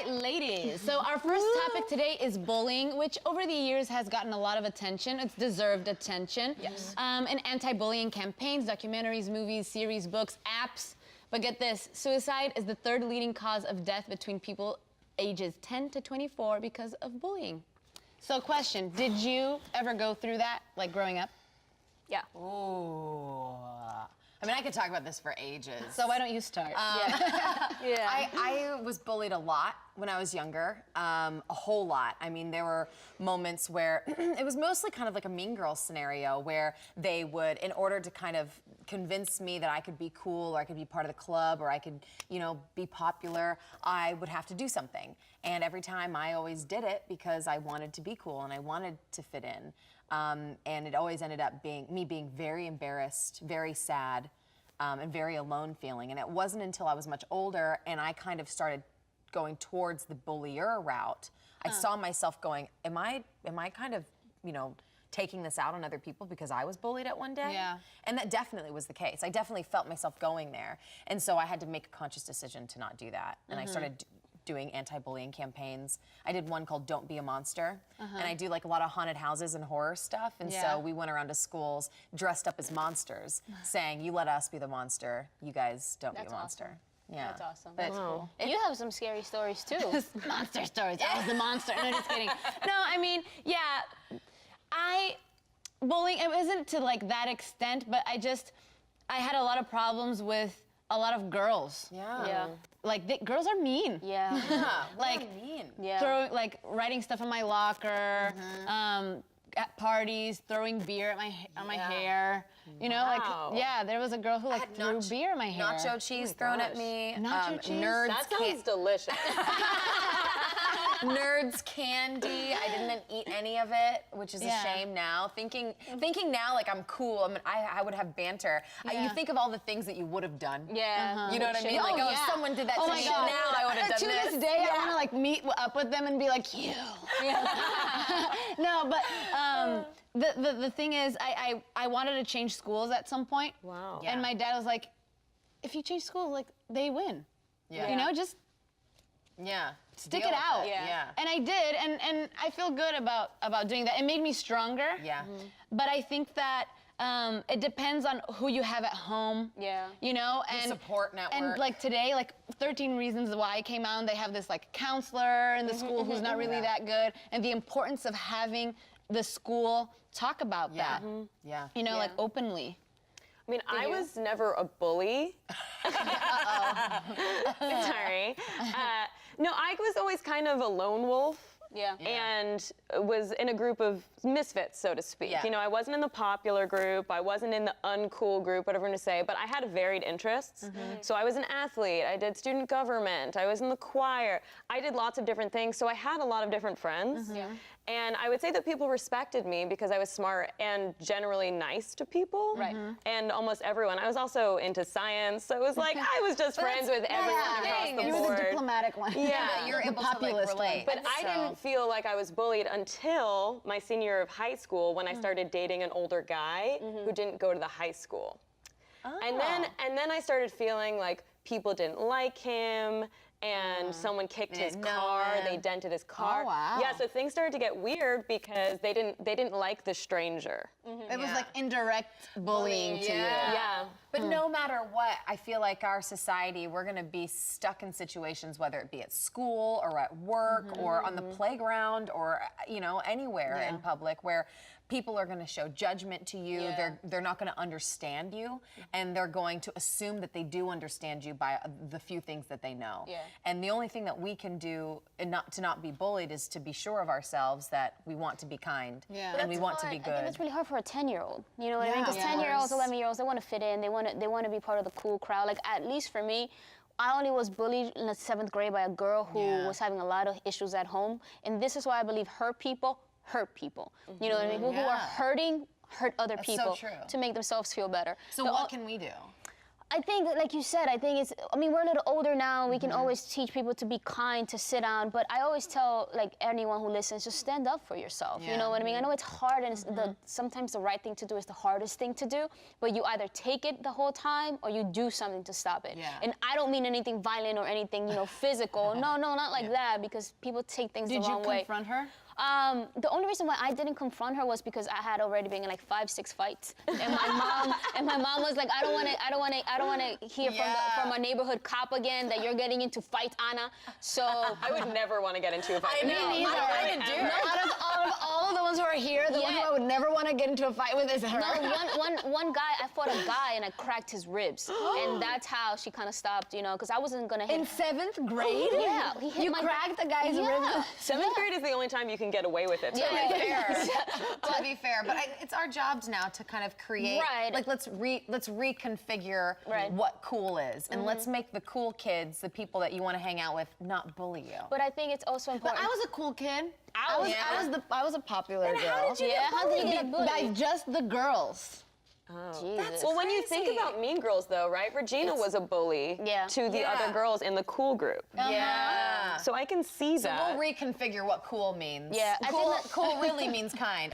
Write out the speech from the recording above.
right, ladies. So our first topic today is bullying, which over the years has gotten a lot of attention. It's deserved attention. Yes. And anti-bullying campaigns, documentaries, movies, series, books, apps. But get this, suicide is the third leading cause of death between people ages 10 to 24 because of bullying. So question, did you ever go through that, like growing up? Yeah. Ooh. I mean, I could talk about this for ages. So why don't you start? Yeah. I was bullied a lot when I was younger, a whole lot. I mean, there were moments where it was mostly kind of like a Mean Girls scenario where they would, in order to kind of convince me that I could be cool or I could be part of the club or I could, you know, be popular, I would have to do something. And every time I always did it because I wanted to be cool and I wanted to fit in. And it always ended up being me being very embarrassed, very sad, and very alone feeling. And it wasn't until I was much older and I kind of started going towards the bullier route, I saw myself going, am I kind of, you know, taking this out on other people because I was bullied at one day? Yeah. And that definitely was the case. I definitely felt myself going there. And so I had to make a conscious decision to not do that. And I started doing anti-bullying campaigns. I did one called Don't Be a Monster. And I do like a lot of haunted houses and horror stuff. And Yeah. so we went around to schools dressed up as monsters, saying, you let us be the monster, you guys don't be a That's monster. awesome. Yeah. That's awesome. But Wow. You have some scary stories too. Monster stories. I was the monster. No, just kidding. No, I mean, yeah, bullying, it wasn't to like that extent, but I had a lot of problems with a lot of girls. yeah. Yeah. Like, girls are mean. Yeah. Yeah, what Like, do you mean? Yeah. Writing stuff in my locker, at parties, throwing beer at on my hair. You know, Wow. like, yeah, there was a girl who like threw beer in my hair. Nacho cheese thrown at gosh. me. Nacho cheese? Nerds That sounds delicious. Nerds candy. I didn't eat any of it, which is Yeah. a shame now. Thinking now like I'm cool. I mean, I would have banter. Yeah. You think of all the things that you would have done. Yeah. You know what I mean? Oh, Like, oh, yeah. if someone did that Oh to my me God. now, I would have done to this. this day, I want to like meet up with them and be like, you. No, but the thing is, I wanted to change schools at some point. Wow. Yeah. And my dad was like, if you change schools, like they win. Yeah. You know, just Yeah. stick Deal it with out. Yeah. Yeah. And I did, and I feel good about doing that. It made me stronger. Yeah. But I think that it depends on who you have at home. Yeah. You know, and support network. And like today, like 13 Reasons Why came out, and they have this like counselor in the school who's not really that good, and the importance of having the school talk about that. Yeah. You know, Yeah. like openly. I mean, I you? was never a bully. Sorry. No, I was always kind of a lone wolf. Yeah. And was in a group of misfits, so to speak. Yeah. You know, I wasn't in the popular group, I wasn't in the uncool group, whatever you want to say, but I had varied interests. So I was an athlete, I did student government, I was in the choir, I did lots of different things, so I had a lot of different friends. Yeah. And I would say that people respected me because I was smart and generally nice to people. Right. And almost everyone. I was also into science, so it was like I was just friends with everyone across the You were the board. diplomatic one. Yeah. You're The able to like populist one. relate. But I didn't feel like I was bullied until my senior year of high school when I started dating an older guy who didn't go to the high school. And then I started feeling like people didn't like him and someone kicked his didn't know car, him. they dented his car. Oh, wow. Yeah, so things started to get weird because they didn't like the stranger. It was like indirect bullying to you. Yeah. But no matter what, I feel like our society, we're gonna be stuck in situations, whether it be at school or at work or on the playground or, you know, anywhere in public where people are gonna show judgment to you. Yeah. They're not gonna understand you, and they're going to assume that they do understand you by the few things that they know. Yeah. And the only thing that we can do to not be bullied is to be sure of ourselves that we want to be kind Yeah. and we want to be I think good. it's really hard for a 10-year-old. You know what I mean? Yeah. Because Yeah. 10-year-olds, 11-year-olds, they want to fit in. They want to be part of the cool crowd. Like, at least for me, I only was bullied in the 7th grade by a girl who was having a lot of issues at home. And this is why I believe hurt people. You know what I mean? People who are hurt other so people true. to make themselves feel better. So what can we do? I think, like you said, I mean, we're a little older now. We can always teach people to be kind, to sit down. But I always tell, like, anyone who listens, just stand up for yourself. You know what I mean? I know it's hard, and sometimes the right thing to do is the hardest thing to do. But you either take it the whole time, or you do something to stop it. Yeah. And I don't mean anything violent or anything, physical. No, not like that, because people take things the wrong way. Did you confront her? The only reason why I didn't confront her was because I had already been in like 5-6 fights, and my mom was like, I don't want to hear from a neighborhood cop again that you're getting into fights, Anna. So I would never want to get into a fight. I know. I didn't do it. Out of all of the ones who are here, the one who I would never want to get into a fight with is her. No, one guy, I fought a guy and I cracked his ribs, and that's how she kind of stopped, because I wasn't gonna hit. In 7th grade? Yeah, he hit You my cracked a guy's ribs? 7th grade is the only time you can get away with it. To be fair, to be fair, but it's our jobs now to kind of create, Right. like let's reconfigure Right. what cool is, and let's make the cool kids, the people that you want to hang out with, not bully you. But I think it's also But important. I was a cool kid. Yeah. I was a popular girl. how did you Yeah, how did you get bullied? By just the girls. Jesus. Well, when you think crazy. about Mean Girls, though, right? Regina was a bully Yeah. to the Yeah. other girls in the cool group. Yeah. So I can see that. We'll reconfigure what cool means. Yeah, I think cool, that- cool really means kind.